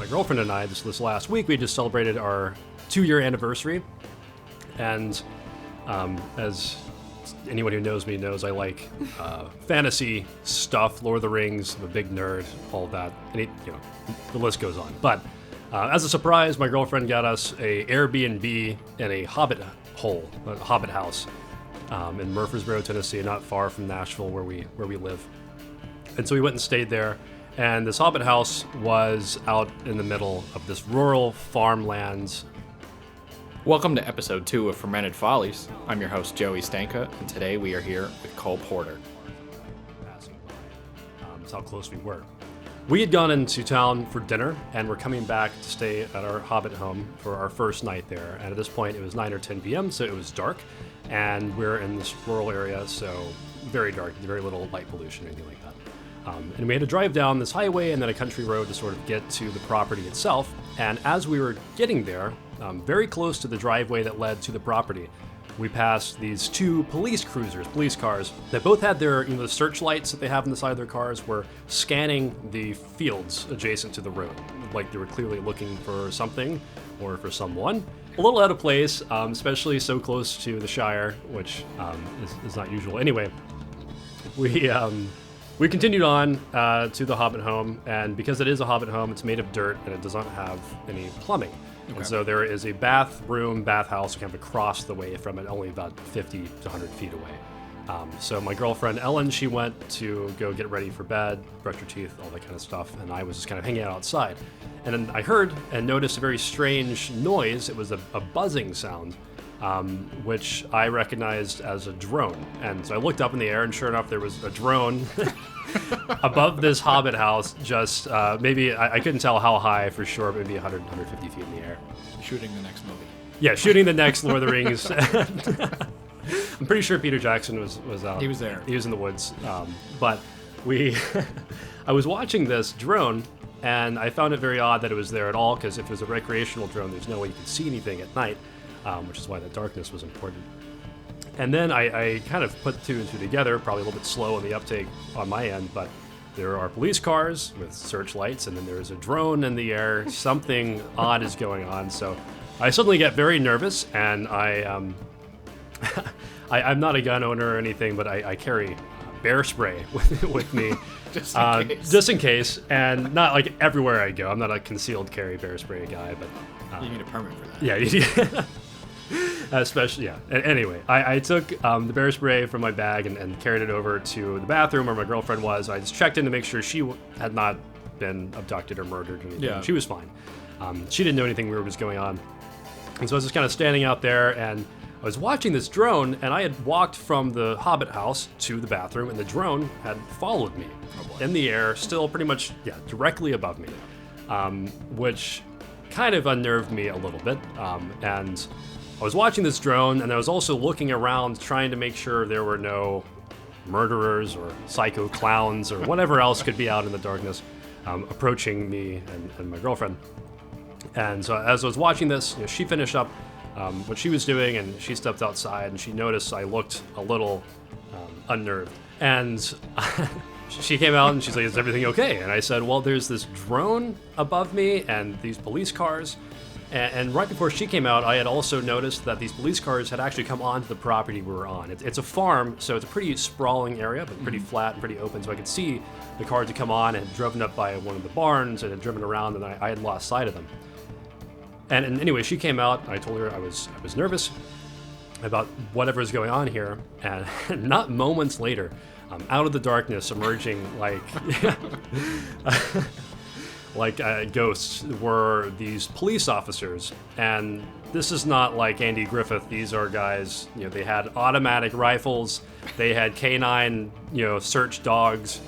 girlfriend and I, this last week, we just celebrated our 2-year anniversary. And as anyone who knows me knows, I like fantasy stuff, Lord of the Rings. I'm a big nerd, all that. And the list goes on. But as a surprise, my girlfriend got us a Airbnb in a hobbit house in Murfreesboro, Tennessee, not far from Nashville, where we live. And so we went and stayed there. And this hobbit house was out in the middle of this rural farmland. Welcome to episode 2 of Fermented Follies. I'm your host, Joey Stanka, and today we are here with Cole Porter. That's how close we were. We had gone into town for dinner, and we're coming back to stay at our hobbit home for our first night there. And at this point, it was 9 or 10 p.m., so it was dark. And we're in this rural area, so very dark, very little light pollution, anything like that. And we had to drive down this highway and then a country road to sort of get to the property itself. And as we were getting there, very close to the driveway that led to the property, we passed these 2 police cars, that both had their, the searchlights that they have on the side of their cars were scanning the fields adjacent to the road. Like they were clearly looking for something or for someone. A little out of place, especially so close to the Shire, which is not usual. Anyway, we continued on to the hobbit home, and because it is a hobbit home, it's made of dirt and it does not have any plumbing. Okay. And so there is a bathhouse kind of across the way from it, only about 50 to 100 feet away. So my girlfriend Ellen, she went to go get ready for bed, brush her teeth, all that kind of stuff, and I was just kind of hanging out outside. And then I heard and noticed a very strange noise. It was a buzzing sound, which I recognized as a drone. And so I looked up in the air, and sure enough, there was a drone above this hobbit house, just maybe, I couldn't tell how high for sure, but maybe 100, 150 feet in the air. Shooting the next movie. Yeah, shooting the next Lord of the Rings. I'm pretty sure Peter Jackson was out. He was there. He was in the woods. But I was watching this drone, and I found it very odd that it was there at all, because if it was a recreational drone, there's no way you could see anything at night, which is why the darkness was important. And then I kind of put 2 and 2 together, probably a little bit slow on the uptake on my end, but there are police cars with searchlights, and then there's a drone in the air. Something odd is going on. So I suddenly get very nervous, and I'm not a gun owner or anything, but I carry bear spray with me. Just in case, and not like everywhere I go. I'm not a concealed carry bear spray guy, but you need a permit for that. Yeah, especially, yeah. Anyway, I took the bear spray from my bag and carried it over to the bathroom where my girlfriend was. I just checked in to make sure she had not been abducted or murdered or anything. Yeah. She was fine. She didn't know anything weird was going on. And so I was just kind of standing out there, and I was watching this drone, and I had walked from the hobbit house to the bathroom, and the drone had followed me in the air, still pretty much, directly above me, which kind of unnerved me a little bit. And I was watching this drone, and I was also looking around trying to make sure there were no murderers or psycho clowns or whatever else could be out in the darkness approaching me and my girlfriend. And so as I was watching this, she finished up what she was doing, and she stepped outside, and she noticed I looked a little unnerved. And she came out, and she's like, "Is everything okay?" And I said, "Well, there's this drone above me and these police cars." And right before she came out, I had also noticed that these police cars had actually come onto the property we were on. It's a farm, so it's a pretty sprawling area, but pretty flat and pretty open, so I could see the cars had come on and had driven up by one of the barns and had driven around, and I had lost sight of them. And anyway, she came out, and I told her I was nervous about whatever was going on here, and not moments later, out of the darkness, emerging like ghosts, were these police officers. And this is not like Andy Griffith. These are guys, they had automatic rifles, they had canine, search dogs.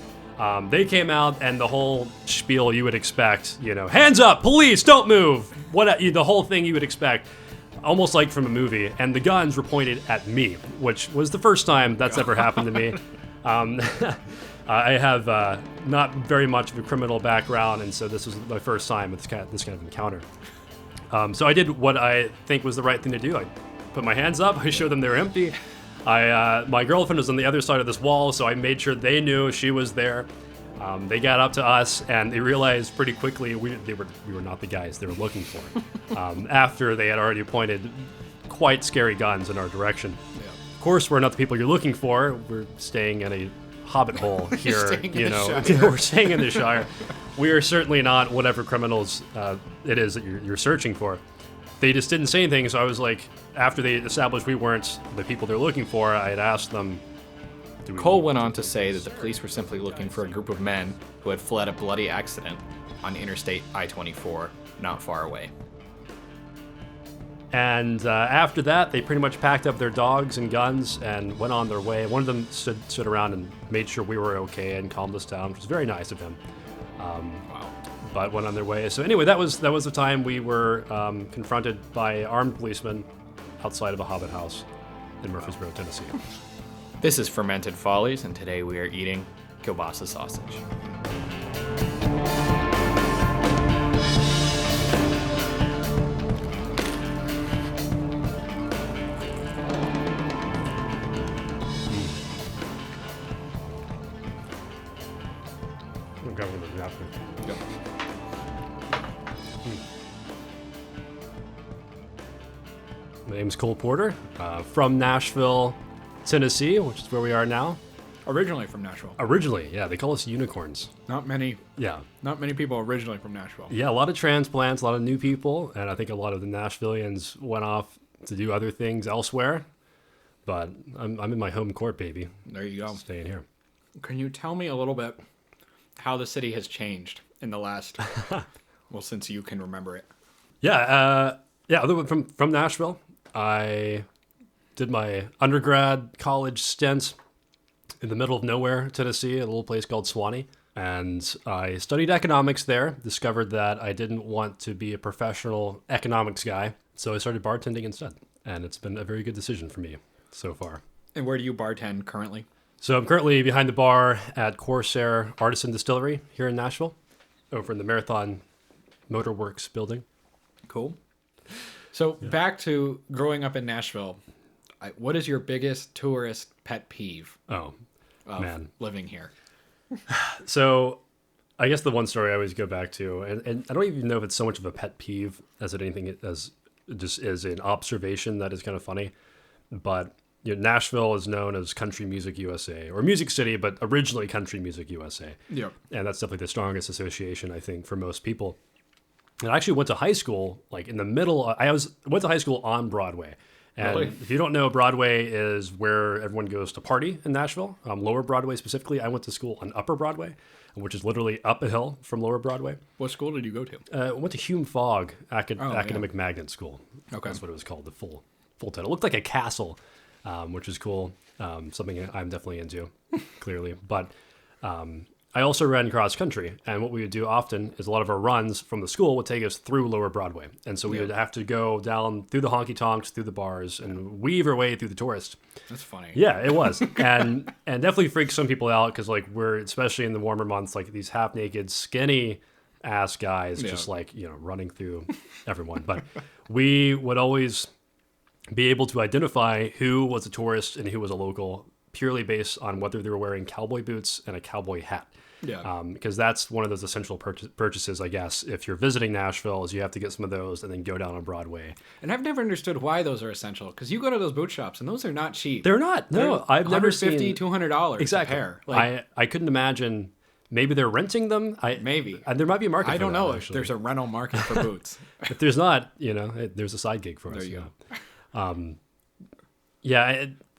They came out, and the whole spiel you would expect, hands up, police, don't move, the whole thing you would expect, almost like from a movie. And the guns were pointed at me, which was the first time that's ever happened to me. I have not very much of a criminal background, and so this was my first time with this kind of encounter. So I did what I think was the right thing to do. I put my hands up, I showed them they're empty. My girlfriend was on the other side of this wall, so I made sure they knew she was there. They got up to us, and they realized pretty quickly we were not the guys they were looking for. After they had already pointed quite scary guns in our direction. Yeah. Of course, we're not the people you're looking for. We're staying in a hobbit hole here. We're staying in the Shire. We are certainly not whatever criminals it is that you're searching for. They just didn't say anything, so I was like, after they established we weren't the people they're looking for, I had asked them. Cole went on to say that the police were simply looking for a group of men who had fled a bloody accident on Interstate I-24, not far away. And after that, they pretty much packed up their dogs and guns and went on their way. One of them stood around and made sure we were okay and calmed us down, which was very nice of him. Wow. But went on their way. So anyway, that was the time we were confronted by armed policemen outside of a hobbit house in Murfreesboro, Tennessee. This is Fermented Follies, and today we are eating kielbasa sausage. Yep. My name's Cole Porter, from Nashville, Tennessee, which is where we are now. Originally from Nashville. Originally, yeah, they call us unicorns. Not many people originally from Nashville. Yeah, a lot of transplants, a lot of new people, and I think a lot of the Nashvillians went off to do other things elsewhere. But I'm in my home court, baby. There you go. Staying here. Can you tell me a little bit how the city has changed in the last, well, since you can remember it? Yeah, from Nashville. I did my undergrad college stint in the middle of nowhere, Tennessee, at a little place called Swanee. And I studied economics there, discovered that I didn't want to be a professional economics guy, so I started bartending instead. And it's been a very good decision for me so far. And where do you bartend currently? So I'm currently behind the bar at Corsair Artisan Distillery here in Nashville, over in the Marathon Motorworks building. Cool. So back to growing up in Nashville, what is your biggest tourist pet peeve of living here? So I guess the one story I always go back to, and I don't even know if it's so much of a pet peeve as anything as just is an observation that is kind of funny, but Nashville is known as Country Music USA, or Music City, but originally Country Music USA. Yep. And that's definitely the strongest association, I think, for most people. And I actually went to high school, like in the middle. Went to high school on Broadway. And Really? If you don't know, Broadway is where everyone goes to party in Nashville. Lower Broadway specifically. I went to school on Upper Broadway, which is literally up a hill from Lower Broadway. What school did you go to? I went to Hume Fogg Academic Magnet School. Okay. That's what it was called, the full title. It looked like a castle. Which is cool. Something I'm definitely into, clearly. But I also ran cross country, and what we would do often is a lot of our runs from the school would take us through Lower Broadway, and so we would have to go down through the honky tonks, through the bars, and weave our way through the tourists. That's funny. Yeah, it was, and definitely freaks some people out because like we're especially in the warmer months, like these half naked, skinny ass guys just like running through everyone. But we would always be able to identify who was a tourist and who was a local purely based on whether they were wearing cowboy boots and a cowboy hat. Yeah. Because that's one of those essential purchases, I guess, if you're visiting Nashville, is you have to get some of those and then go down on Broadway. And I've never understood why those are essential, because you go to those boot shops and those are not cheap. They're not. No, I've never seen $150, $200 exactly. a pair. I couldn't imagine. Maybe they're renting them. Maybe. There might be a market. I don't know if there's a rental market for boots. If there's not, there's a side gig for us. There you go.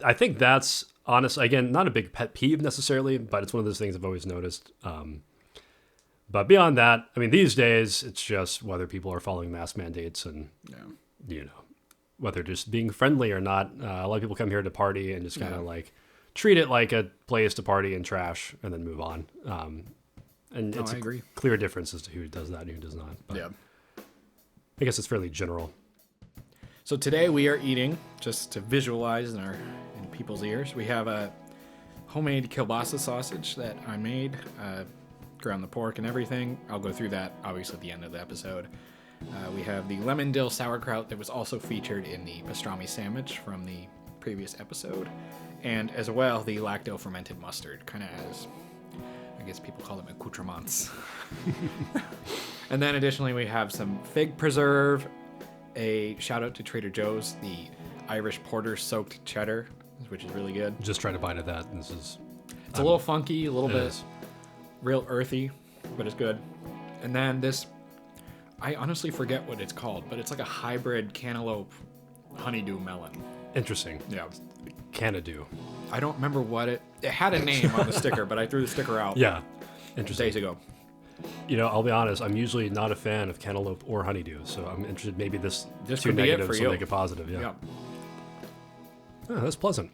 I think that's honestly, again, not a big pet peeve necessarily, but it's one of those things I've always noticed. But beyond that, I mean, these days it's just whether people are following mask mandates and whether just being friendly or not. A lot of people come here to party and just kind of like treat it like a place to party and trash and then move on. And it's a clear difference as to who does that and who does not. But I guess it's fairly general. So today we are eating, just to visualize in people's ears, we have a homemade kielbasa sausage that I made, ground the pork and everything. I'll go through that obviously at the end of the episode. We have the lemon dill sauerkraut that was also featured in the pastrami sandwich from the previous episode, and as well the lacto fermented mustard, kind of as I guess people call them accoutrements. And then additionally, we have some fig preserve. A shout out to Trader Joe's, the Irish porter soaked cheddar, which is really good. Just trying to bite at that. It's a little funky, a little bit is. real earthy, but it's good. And then this, I honestly forget what it's called, but it's like a hybrid cantaloupe honeydew melon. Interesting. Yeah. Canadu. I don't remember what it had a name on the sticker, but I threw the sticker out. Yeah. Interesting. Days ago. You know, I'll be honest, I'm usually not a fan of cantaloupe or honeydew, so I'm interested maybe this This two could be it negatives for will you. make it positive. Yeah. Yeah. Oh, that's pleasant.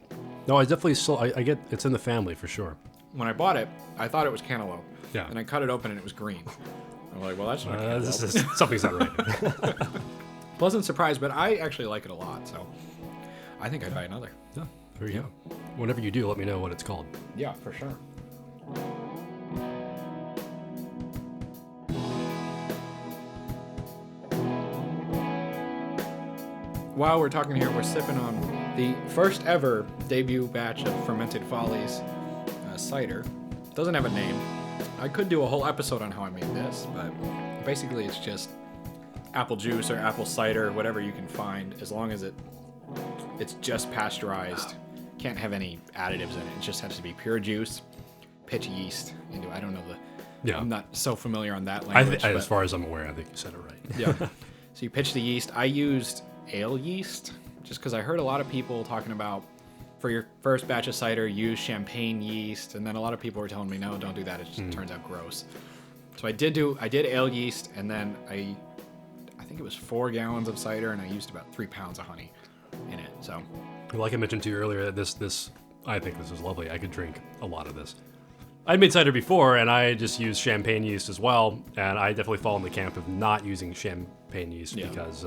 No, I definitely still, I get it's in the family for sure. When I bought it, I thought it was cantaloupe. Yeah. And I cut it open and it was green. I'm like, well, that's not cantaloupe. Something's not right. Pleasant surprise, but I actually like it a lot, so I think I'd buy another. Yeah, there you go. Whenever you do, let me know what it's called. Yeah, for sure. While we're talking here, we're sipping on the first ever debut batch of Fermented Follies cider. Doesn't have a name. I could do a whole episode on how I made this, but basically it's just apple juice or apple cider, whatever you can find, as long as it's just pasteurized. Can't have any additives in it. It just has to be pure juice. Pitch yeast into. I don't know the. Yeah. I'm not so familiar on that language. As but- far as I'm aware, I think you said it right. yeah. So you pitch the yeast. I used ale yeast just because I heard a lot of people talking about for your first batch of cider, use champagne yeast, and then a lot of people were telling me, no, don't do that. It just turns out gross. So I did ale yeast, and then I think it was 4 gallons of cider, and I used about 3 pounds of honey in it. So Like I mentioned to you earlier, this I think this is lovely. I could drink a lot of this. I'd made cider before, and I just used champagne yeast as well, and I definitely fall in the camp of not using champagne yeast Yeah. because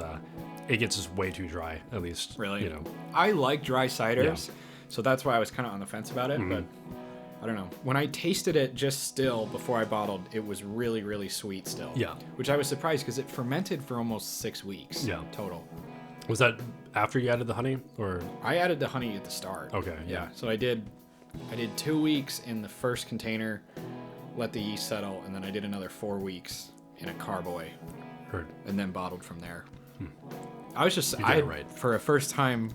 it gets just way too dry, at least. really, You know. I like dry ciders, so that's why I was kind of on the fence about it. Mm-hmm. But I don't know. When I tasted it just still before I bottled, it was really, really sweet still. Yeah. Which I was surprised because it fermented for almost 6 weeks. Yeah. Total. Was that after you added the honey, or? I added the honey at the start. Okay, yeah. So I did 2 weeks in the first container, let the yeast settle, and then I did another 4 weeks in a carboy, Heard. and then bottled from there. I was just You did it right. for a first time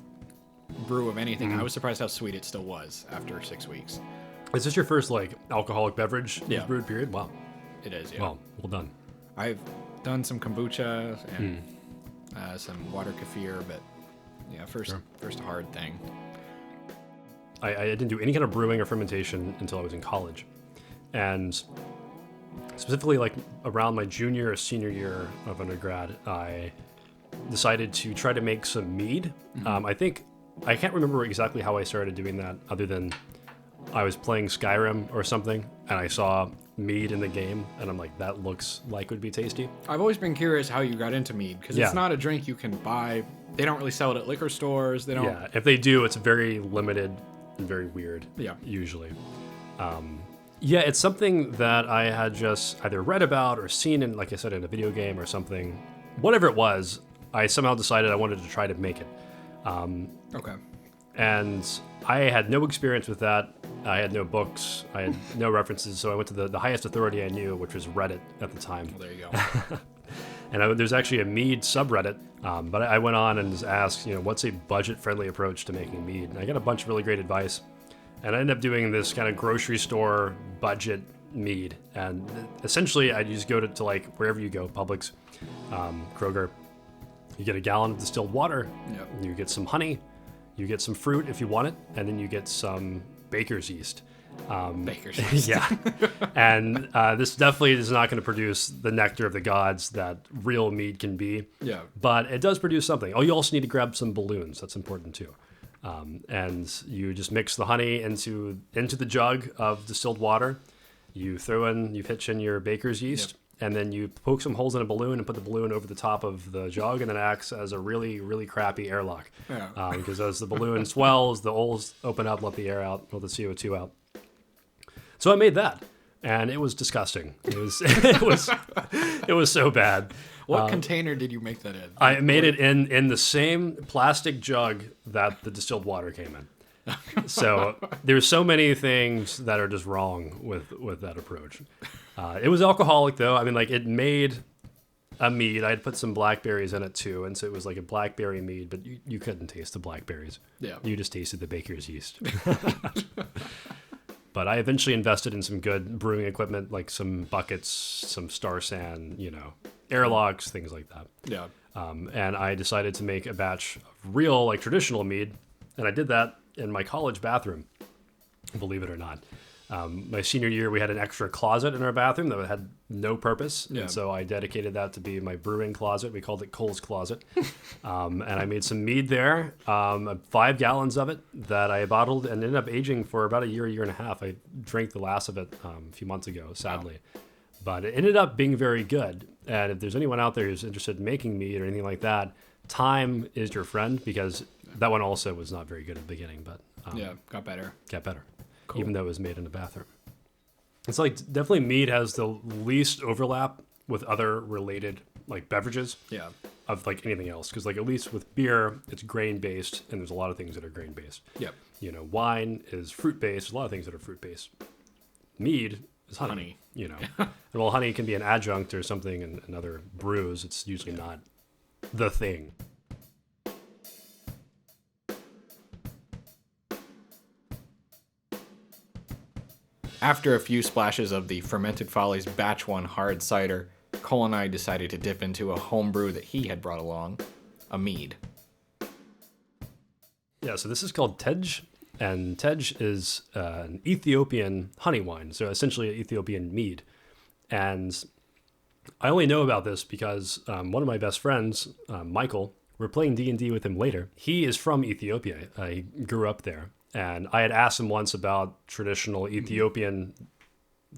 brew of anything. Mm-hmm. I was surprised how sweet it still was after 6 weeks. Is this your first like alcoholic beverage you've Yeah. brewed? Period. Wow. It is, yeah. Well done. I've done some kombucha and some water kefir, but yeah, first hard thing. I didn't do any kind of brewing or fermentation until I was in college, and specifically like around my junior or senior year of undergrad, I decided to try to make some mead. I think I can't remember exactly how I started doing that, other than I was playing Skyrim or something, and I saw mead in the game, and I'm like, that looks like it would be tasty. I've always been curious how you got into mead, because Yeah. it's not a drink you can buy. They don't really sell it at liquor stores. They don't. Yeah, if they do, it's very limited and very weird. Yeah. Usually. Yeah, it's something that I had just either read about or seen in, like I said, in a video game or something. Whatever it was, I somehow decided I wanted to try to make it. Okay. And I had no experience with that. I had no books. I had no references. So I went to the highest authority I knew, which was Reddit at the time. Well, there you go. And there's actually a mead subreddit, but I went on and just asked, what's a budget-friendly approach to making mead? And I got a bunch of really great advice. And I ended up doing this kind of grocery store budget mead. And essentially, I just go to like wherever you go, Publix, Kroger. You get a gallon of distilled water. Yep. You get some honey. You get some fruit if you want it. And then you get some baker's yeast. Baker's yeast. Yeah. And this definitely is not going to produce the nectar of the gods that real mead can be. Yeah. But it does produce something. Oh, you also need to grab some balloons. That's important too. And you just mix the honey into the jug of distilled water. You pitch in your baker's yeast, and then you poke some holes in a balloon and put the balloon over the top of the jug, and then it acts as a really, really crappy airlock. Yeah. Because as the balloon swells, the holes open up, let the air out, let the CO2 out. So I made that, and it was disgusting. It was it was so bad. What container did you make that in? I made it in the same plastic jug that the distilled water came in. So there's so many things that are just wrong with that approach. It was alcoholic though. I mean, like it made a mead. I'd put some blackberries in it too, and so it was like a blackberry mead, but you couldn't taste the blackberries. Yeah. You just tasted the baker's yeast. But I eventually invested in some good brewing equipment, like some buckets, some Star San, airlocks, things like that. Yeah. And I decided to make a batch of real, like traditional mead, and I did that in my college bathroom, believe it or not. My senior year, we had an extra closet in our bathroom that had no purpose, and so I dedicated that to be my brewing closet. We called it Cole's Closet, and I made some mead there, 5 gallons of it that I bottled and ended up aging for about a year and a half. I drank the last of it a few months ago, sadly, but it ended up being very good. And if there's anyone out there who's interested in making mead or anything like that, time is your friend, because that one also was not very good at the beginning, but got better. Got better. Cool. Even though it was made in the bathroom. It's like definitely mead has the least overlap with other related like beverages of like anything else. Because like at least with beer, it's grain based, and there's a lot of things that are grain based. Yep. Wine is fruit based. A lot of things that are fruit based. Mead is honey. And while honey can be an adjunct or something in other brews, it's usually not the thing. After a few splashes of the Fermented Follies Batch 1 hard cider, Cole and I decided to dip into a homebrew that he had brought along, a mead. Yeah, so this is called Tej, and Tej is an Ethiopian honey wine, so essentially an Ethiopian mead. And I only know about this because one of my best friends, Michael, we're playing D&D with him later. He is from Ethiopia. He grew up there. And I had asked him once about traditional Ethiopian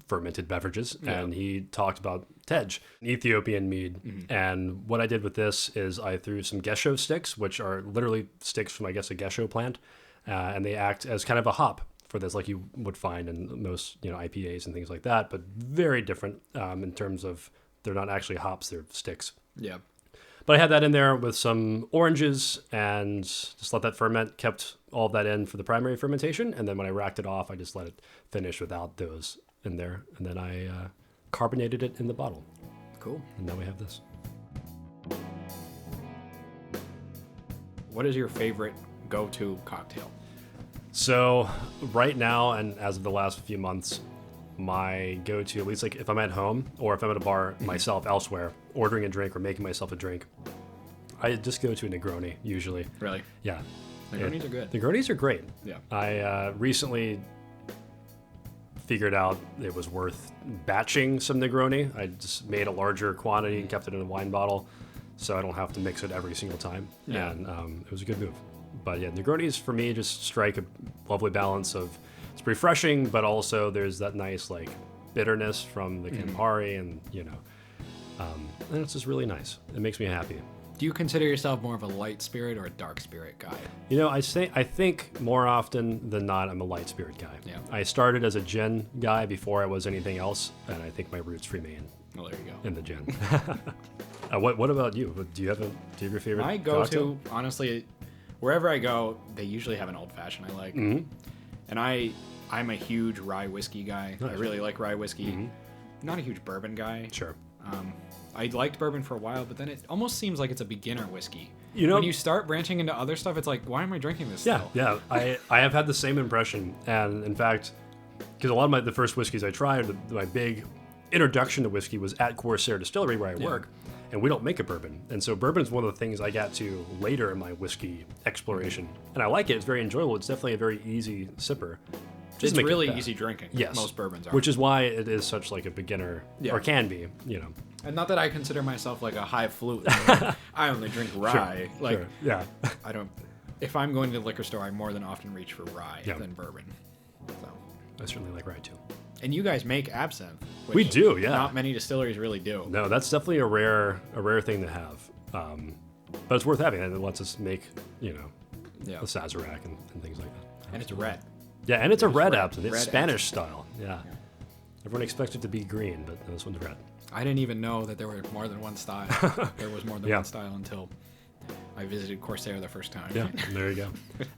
fermented beverages, and he talked about Tej, an Ethiopian mead. And what I did with this is I threw some gesho sticks, which are literally sticks from, I guess, a gesho plant, and they act as kind of a hop for this, like you would find in most IPAs and things like that, but very different in terms of they're not actually hops, they're sticks. Yeah. But I had that in there with some oranges and just let that ferment, kept all of that in for the primary fermentation. And then when I racked it off, I just let it finish without those in there. And then I carbonated it in the bottle. Cool. And now we have this. What is your favorite go-to cocktail? So right now, and as of the last few months, my go-to, at least like if I'm at home or if I'm at a bar myself elsewhere, ordering a drink or making myself a drink, I just go to a Negroni usually. Really? Yeah. Negronis are good. Negronis are great. Yeah. I recently figured out it was worth batching some Negroni. I just made a larger quantity and kept it in a wine bottle, so I don't have to mix it every single time. Yeah. And it was a good move. But yeah, Negronis for me just strike a lovely balance of, it's refreshing, but also there's that nice like bitterness from the Campari, and and it's just really nice. It makes me happy. Do you consider yourself more of a light spirit or a dark spirit guy? I think more often than not, I'm a light spirit guy. Yeah. I started as a gin guy before I was anything else, and I think my roots remain Well, there you go. in the gin. What about you? Do you have your favorite? My go-to, cocktail? honestly, wherever I go, they usually have an old fashioned I like. Mm-hmm. And I'm a huge rye whiskey guy. Nice. I really like rye whiskey. Mm-hmm. Not a huge bourbon guy. Sure. I liked bourbon for a while, but then it almost seems like it's a beginner whiskey. When you start branching into other stuff, it's like, why am I drinking this Yeah, still? yeah. I have had the same impression, and in fact, because a lot of the first whiskeys I tried, my big introduction to whiskey was at Corsair Distillery where I work, and we don't make a bourbon, and so bourbon is one of the things I got to later in my whiskey exploration, and I like it. It's very enjoyable. It's definitely a very easy sipper. It's really easy drinking. Yes, most bourbons are. which is why it is such like a beginner, or can be, And not that I consider myself like a high flute. I only drink rye. Sure. Yeah. I don't. If I'm going to the liquor store, I more than often reach for rye than bourbon. So. I certainly like rye too. And you guys make absinthe. Which We do, yeah. Not many distilleries really do. No, that's definitely a rare thing to have. But it's worth having, and it lets us make, a Sazerac and things like that. And it's red. Yeah, and it's a red absinthe. It's Red Spanish style. Yeah. Everyone expects it to be green, but this one's red. I didn't even know that there were more than one style. There was more than one style until I visited Corsair the first time. Yeah, there you go.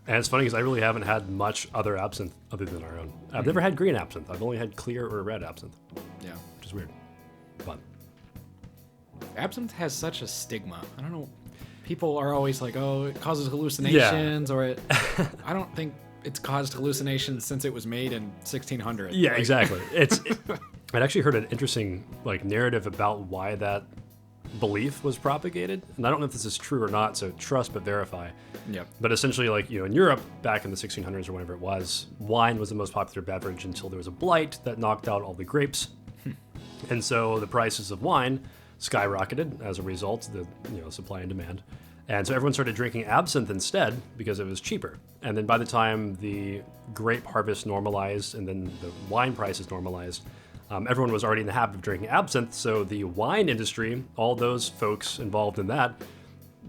And it's funny because I really haven't had much other absinthe other than our own. I've never had green absinthe. I've only had clear or red absinthe. Yeah. Which is weird. Fun. Absinthe has such a stigma. I don't know. People are always like, oh, it causes hallucinations, or it. I don't think it's caused hallucinations since it was made in 1600. Yeah, exactly. I'd actually heard an interesting narrative about why that belief was propagated, and I don't know if this is true or not, so trust but verify. Yep. But essentially, in Europe back in the 1600s or whenever it was, wine was the most popular beverage until there was a blight that knocked out all the grapes, and so the prices of wine skyrocketed as a result, the supply and demand, and so everyone started drinking absinthe instead because it was cheaper. And then by the time the grape harvest normalized and then the wine prices normalized, everyone was already in the habit of drinking absinthe, so the wine industry, all those folks involved in that,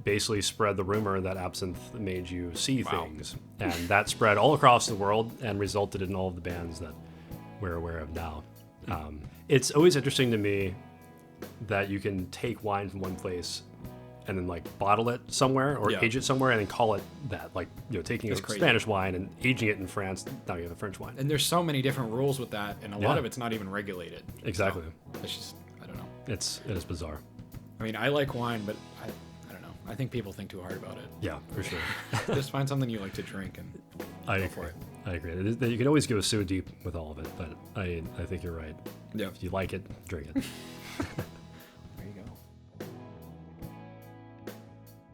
basically spread the rumor that absinthe made you see things. And that spread all across the world and resulted in all of the bans that we're aware of now. It's always interesting to me that you can take wine from one place and then bottle it somewhere or age it somewhere and then call it that. Taking a Spanish wine and aging it in France, now you have a French wine. And there's so many different rules with that, and a lot of it's not even regulated. Exactly. So it's just, I don't know. It is bizarre. I mean, I like wine, but I don't know. I think people think too hard about it. Yeah, for sure. Just find something you like to drink and go for it. I agree. You can always go so deep with all of it, but I think you're right. Yeah. If you like it, drink it. There you go.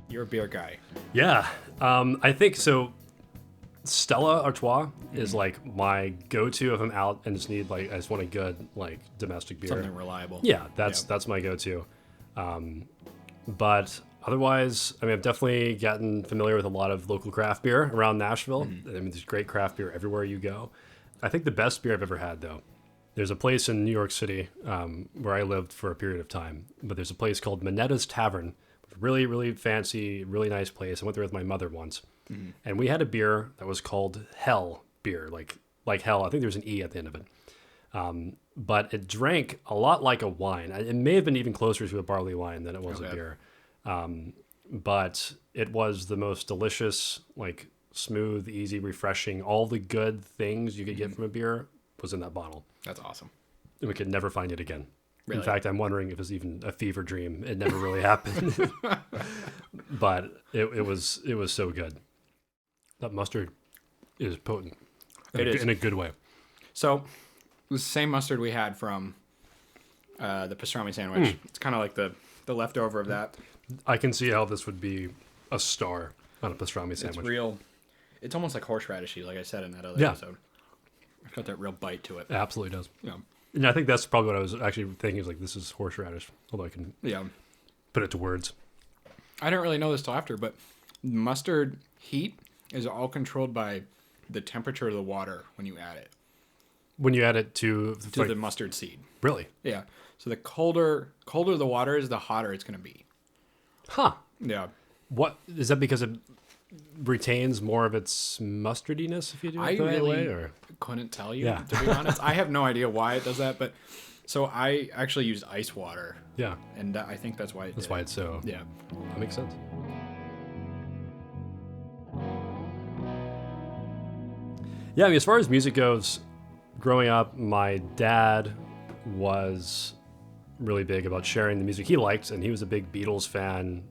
You're a beer guy. Yeah. I think so. Stella Artois is my go-to if I'm out and just need I just want a good domestic beer. Something reliable. Yeah, that's my go-to. But otherwise, I mean, I've definitely gotten familiar with a lot of local craft beer around Nashville. I mean, there's great craft beer everywhere you go. I think the best beer I've ever had, though, there's a place in New York City where I lived for a period of time, but there's a place called Minetta's Tavern. Really, really fancy, really nice place. I went there with my mother once, and we had a beer that was called Hell beer, like hell. I think there was an E at the end of it. But it drank a lot like a wine. It may have been even closer to a barley wine than it was a beer. But it was the most delicious, smooth, easy, refreshing. All the good things you could get from a beer was in that bottle. That's awesome. And we could never find it again. Really? In fact, I'm wondering if it was even a fever dream. It never really happened. But it was so good. That mustard is potent. In a good way. So, the same mustard we had from the pastrami sandwich. It's kind of like the leftover of that. I can see how this would be a star on a pastrami sandwich. It's real. It's almost like horseradishy, like I said in that other episode. It's got that real bite to it. It absolutely does. Yeah. And I think that's probably what I was actually thinking is this is horseradish. Although I can put it to words. I didn't really know this till after, but mustard heat is all controlled by the temperature of the water when you add it. When you add it to the mustard seed. Really? Yeah. So the colder the water is, the hotter it's going to be. Huh. Yeah. What is that because it retains more of its mustardiness if you do it the right way? Or? Couldn't tell you, to be honest. I have no idea why it does that, but so I actually used ice water. Yeah. And I think that's why why it's so. Yeah. That makes sense. Yeah, I mean, as far as music goes, growing up, my dad was really big about sharing the music he liked, and he was a big Beatles fan,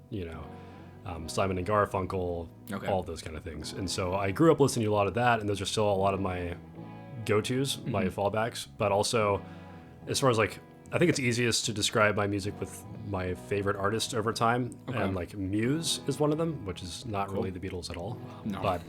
Simon and Garfunkel, all those kind of things. And so I grew up listening to a lot of that, and those are still a lot of my go-tos, my fallbacks. But also, as far as I think it's easiest to describe my music with my favorite artist over time, and Muse is one of them, which is not really the Beatles at all. No.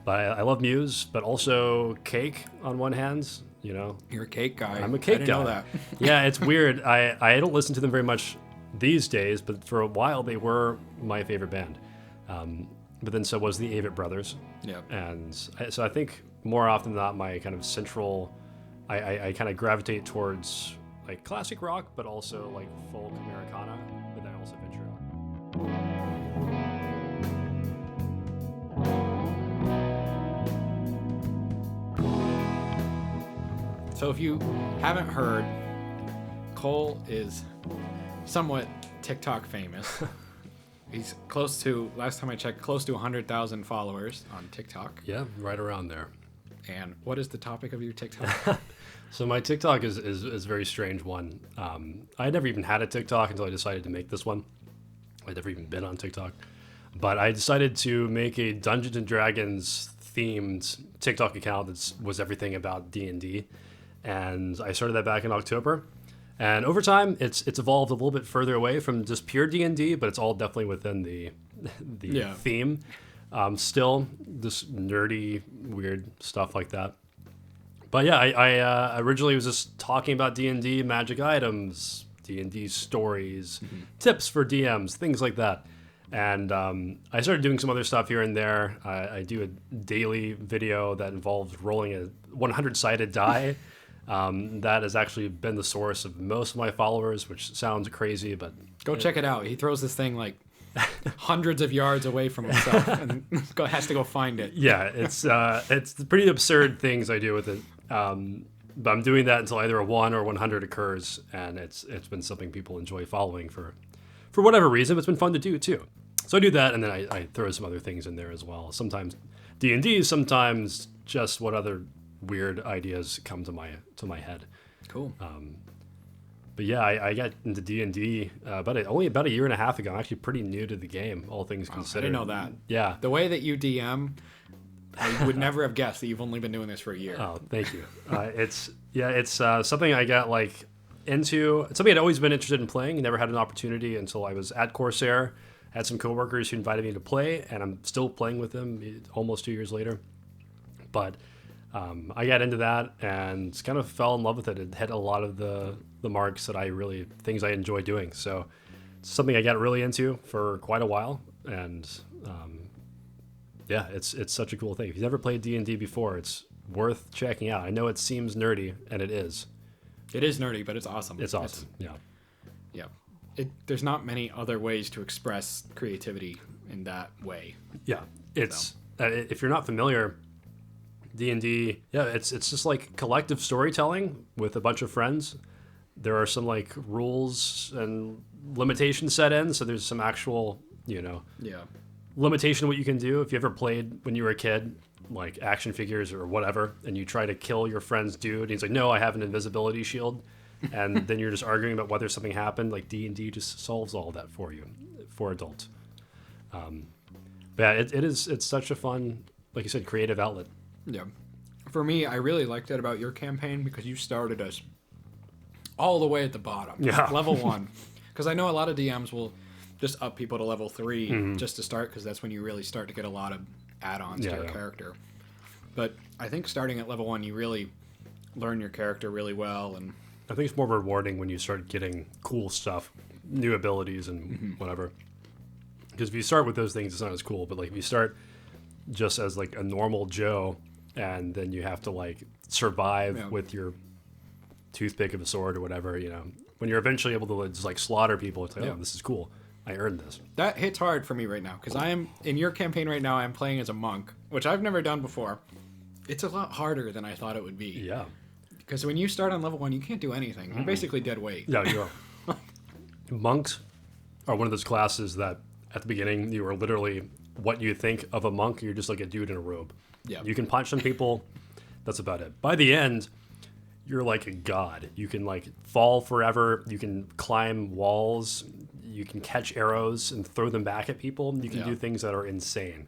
But I love Muse, but also Cake on one hand. You're a Cake guy. I'm a Cake guy. I didn't know that. Yeah, it's weird. I don't listen to them very much these days, but for a while they were my favorite band. But then so was the Avett Brothers. Yeah. And so I think more often than not, my kind of central, I kind of gravitate towards classic rock, but also folk Americana, but then I also venture out. So if you haven't heard, Cole is somewhat TikTok famous. He's close to, last time I checked, close to 100,000 followers on TikTok. Yeah, right around there. And what is the topic of your TikTok? So my TikTok is a very strange one. I had never even had a TikTok until I decided to make this one. I'd never even been on TikTok. But I decided to make a Dungeons and Dragons themed TikTok account that was everything about D&D. And I started that back in October. And over time, it's evolved a little bit further away from just pure D&D, but it's all definitely within the theme. Still, just nerdy, weird stuff like that. But yeah, I originally was just talking about D&D magic items, D&D stories, tips for DMs, things like that. And I started doing some other stuff here and there. I do a daily video that involves rolling a 100-sided die. That has actually been the source of most of my followers, which sounds crazy, but... Go check it out. He throws this thing like hundreds of yards away from himself and has to go find it. Yeah, it's pretty absurd things I do with it. But I'm doing that until either a 1 or 100 occurs, and it's been something people enjoy following for whatever reason. It's been fun to do too. So I do that, and then I throw some other things in there as well. Sometimes D&D, sometimes just what other weird ideas come to my head. Cool. But yeah, I got into D&D only about a year and a half ago. I'm actually pretty new to the game, all things considered. I didn't know that. Yeah. The way that you DM, I would never have guessed that you've only been doing this for a year. Oh, thank you. It's something I got into. It's something I'd always been interested in playing. Never had an opportunity until I was at Corsair. Had some coworkers who invited me to play, and I'm still playing with them almost 2 years later. But I got into that and kind of fell in love with it. It hit a lot of the marks that things I enjoy doing. So it's something I got really into for quite a while. And it's such a cool thing. If you've never played D&D before, it's worth checking out. I know it seems nerdy, and it is. It is nerdy, but it's awesome. It's awesome, yeah. Yeah. There's not many other ways to express creativity in that way. Yeah. It's if you're not familiar... D&D, yeah, it's just like collective storytelling with a bunch of friends. There are some rules and limitations set in, so there's some actual, limitation of what you can do. If you ever played when you were a kid, like action figures or whatever, and you try to kill your friend's dude, and he's like, no, I have an invisibility shield, and then you're just arguing about whether something happened. Like D&D just solves all that for you, for adults. But yeah, it's such a fun, like you said, creative outlet. Yeah. For me, I really liked it about your campaign because you started us all the way at the bottom. Yeah. Level 1. Because I know a lot of DMs will just up people to level 3 just to start, because that's when you really start to get a lot of add-ons to your character. But I think starting at level 1, you really learn your character really well. And I think it's more rewarding when you start getting cool stuff, new abilities and whatever. Because if you start with those things, it's not as cool. But if you start just as a normal Joe, and then you have to survive with your toothpick of a sword or whatever, when you're eventually able to just slaughter people, it's oh, this is cool. I earned this. That hits hard for me right now, because I am in your campaign right now. I'm playing as a monk, which I've never done before. It's a lot harder than I thought it would be. Yeah. Because when you start on level 1, you can't do anything. You're basically dead weight. Yeah, you are. Monks are one of those classes that at the beginning you are literally what you think of a monk. You're just like a dude in a robe. Yeah. You can punch some people. That's about it. By the end, you're like a god. You can fall forever. You can climb walls. You can catch arrows and throw them back at people. You can do things that are insane.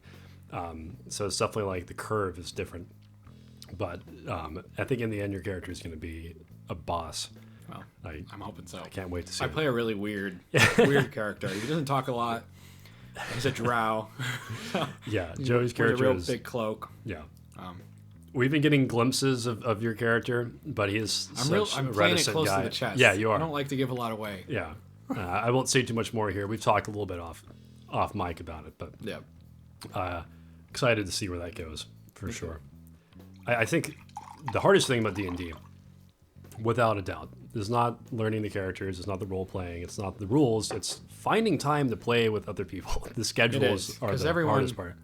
So it's definitely the curve is different. But I think in the end, your character is going to be a boss. Well, I'm hoping so. I can't wait to see I play a really weird character. He doesn't talk a lot. He's a drow. Yeah, Joey's character is a real big cloak. Yeah. We've been getting glimpses of your character, but he is I'm playing it close to the chest. Yeah, you are. I don't like to give a lot away. Yeah. I won't say too much more here. We've talked a little bit off mic about it, but excited to see where that goes for sure. I think the hardest thing about D&D, without a doubt, is not learning the characters. It's not the role playing. It's not the rules. It's finding time to play with other people. The schedules are the hardest part.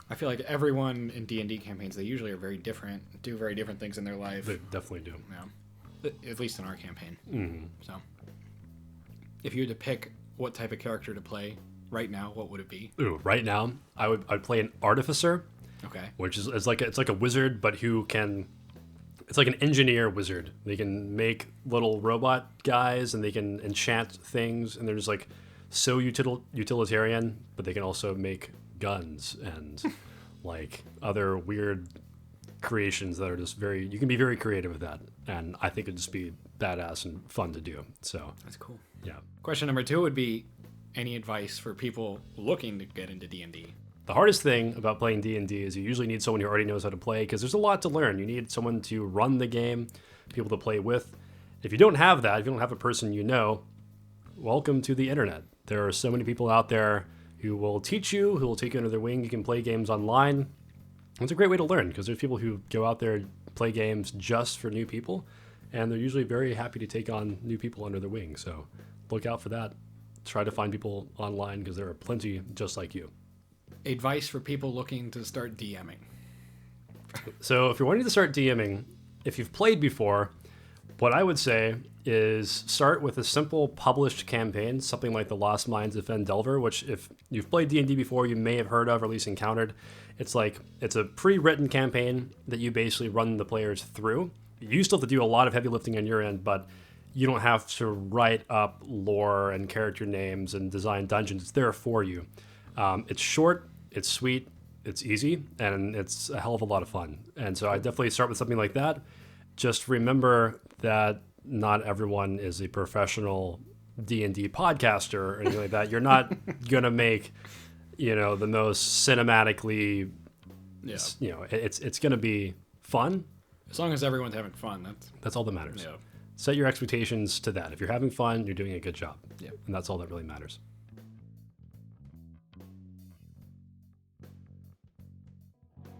I feel like everyone in D&D campaigns, they usually are very different, do very different things in their life. They definitely do. Yeah. At least in our campaign. So, if you had to pick what type of character to play right now, what would it be? Ooh, right now, I'd play an artificer, Okay. which is it's like a wizard, but who can. It's like an engineer wizard. They can make little robot guys, and they can enchant things, and they're just like so utilitarian. But they can also make guns and like other weird creations that are just very. You can be very creative with that, and I think it'd just be badass and fun to do. So That's cool. yeah. Question number 2 would be, any advice for people looking to get into D&D? The hardest thing about playing D&D is you usually need someone who already knows how to play because there's a lot to learn. You need someone to run the game, people to play with. If you don't have that, if you don't have a person you know, welcome to the internet. There are so many people out there who will teach you, who will take you under their wing. You can play games online. It's a great way to learn because there's people who go out there and play games just for new people, and they're usually very happy to take on new people under their wing. So look out for that. Try to find people online because there are plenty just like you. Advice for people looking to start DMing. So if you're wanting to start DMing, if you've played before, what I would say is start with a simple published campaign, something like the Lost Mines of Fendelver, which if you've played D&D before, you may have heard of or at least encountered. It's a pre-written campaign that you basically run the players through. You still have to do a lot of heavy lifting on your end, but you don't have to write up lore and character names and design dungeons. It's there for you. It's short, it's sweet, it's easy, and it's a hell of a lot of fun. And so I definitely start with something like that. Just remember that not everyone is a professional D&D podcaster or anything like that. You're not going to make, the most cinematically, it's going to be fun. As long as everyone's having fun, that's all that matters. Yeah. Set your expectations to that. If you're having fun, you're doing a good job. Yeah. And that's all that really matters.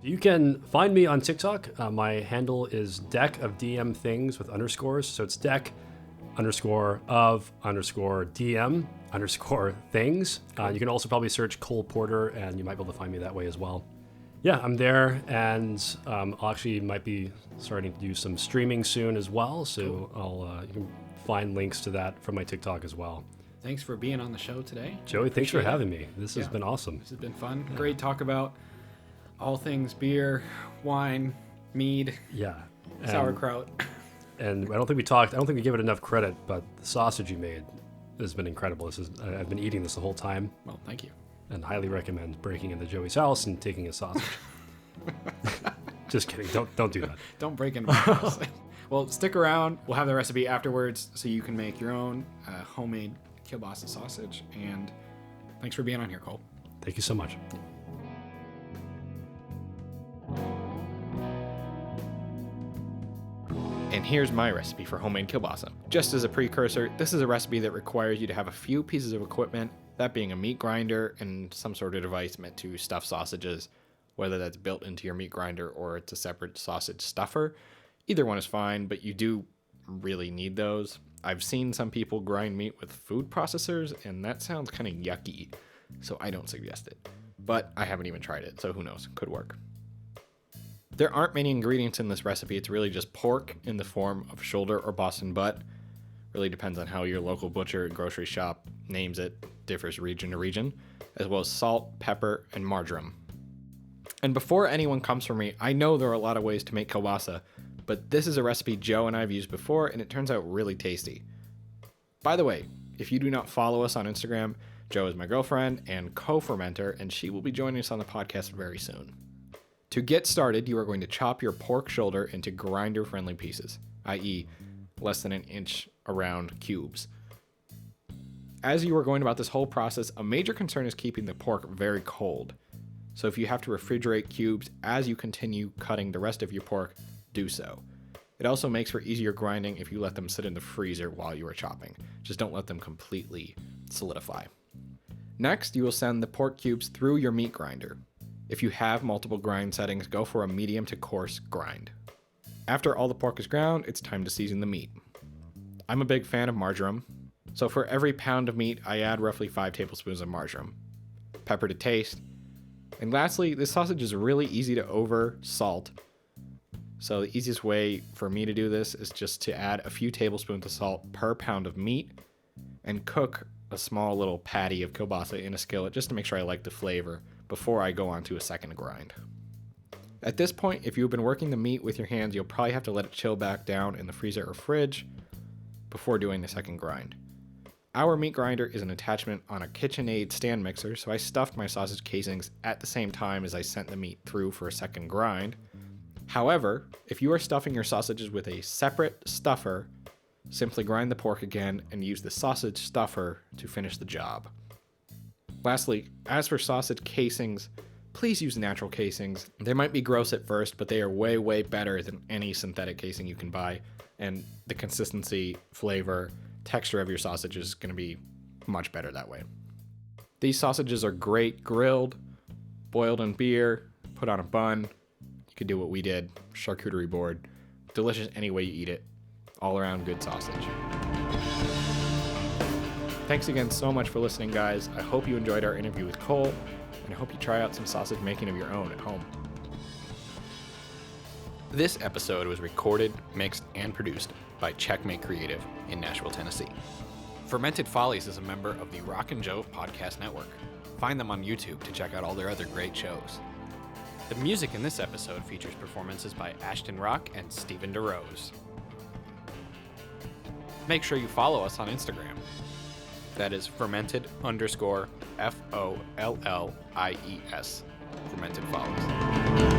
You can find me on TikTok. My handle is deck of DM things with underscores. So it's deck _of_DM_things. You can also probably search Cole Porter and you might be able to find me that way as well. Yeah, I'm there, and I'll actually might be starting to do some streaming soon as well. So cool. You can find links to that from my TikTok as well. Thanks for being on the show today. Joey, thanks for having me. This has been awesome. This has been fun. Yeah. Great talk about all things beer, wine, mead, sauerkraut. And I don't think we gave it enough credit, but the sausage you made has been incredible. I've been eating this the whole time. Well, thank you. And highly recommend breaking into Joey's house and taking a sausage. Just kidding. Don't do that. Don't break into my house. Well, stick around. We'll have the recipe afterwards so you can make your own homemade kielbasa sausage. And thanks for being on here, Cole. Thank you so much. And here's my recipe for homemade kielbasa. Just as a precursor, this is a recipe that requires you to have a few pieces of equipment, that being a meat grinder and some sort of device meant to stuff sausages, whether that's built into your meat grinder or it's a separate sausage stuffer. Either one is fine, but you do really need those. I've seen some people grind meat with food processors, and that sounds kind of yucky, so I don't suggest it. But I haven't even tried it, so who knows? Could work. There aren't many ingredients in this recipe. It's really just pork in the form of shoulder or Boston butt. Really depends on how your local butcher and grocery shop names it. Differs region to region, as well as salt, pepper, and marjoram. And before anyone comes for me, I know there are a lot of ways to make kielbasa, but this is a recipe Joe and I have used before, and it turns out really tasty. By the way, if you do not follow us on Instagram, Joe is my girlfriend and co-fermenter, and she will be joining us on the podcast very soon. To get started, you are going to chop your pork shoulder into grinder-friendly pieces, i.e. less than an inch around cubes. As you are going about this whole process, a major concern is keeping the pork very cold. So if you have to refrigerate cubes as you continue cutting the rest of your pork, do so. It also makes for easier grinding if you let them sit in the freezer while you are chopping. Just don't let them completely solidify. Next, you will send the pork cubes through your meat grinder. If you have multiple grind settings, go for a medium to coarse grind. After all the pork is ground, it's time to season the meat. I'm a big fan of marjoram, so for every pound of meat, I add roughly 5 tablespoons of marjoram. Pepper to taste. And lastly, this sausage is really easy to over salt. So the easiest way for me to do this is just to add a few tablespoons of salt per pound of meat and cook a small little patty of kielbasa in a skillet just to make sure I like the flavor before I go on to a second grind. At this point, if you've been working the meat with your hands, you'll probably have to let it chill back down in the freezer or fridge before doing the second grind. Our meat grinder is an attachment on a KitchenAid stand mixer, so I stuffed my sausage casings at the same time as I sent the meat through for a second grind. However, if you are stuffing your sausages with a separate stuffer, simply grind the pork again and use the sausage stuffer to finish the job. Lastly, as for sausage casings, please use natural casings. They might be gross at first, but they are way, way better than any synthetic casing you can buy, and the consistency, flavor, texture of your sausage is going to be much better that way. These sausages are great grilled, boiled in beer, put on a bun. You could do what we did, charcuterie board. Delicious any way you eat it. All around good sausage. Thanks again so much for listening, guys. I hope you enjoyed our interview with Cole, and I hope you try out some sausage making of your own at home. This episode was recorded, mixed, and produced by Checkmate Creative in Nashville, Tennessee. Fermented Follies is a member of the Rock and Jouv podcast network. Find them on YouTube to check out all their other great shows. The music in this episode features performances by Ashton Rock and Stephen DeRose. Make sure you follow us on Instagram. That is fermented_FOLLIES. Fermented Follies.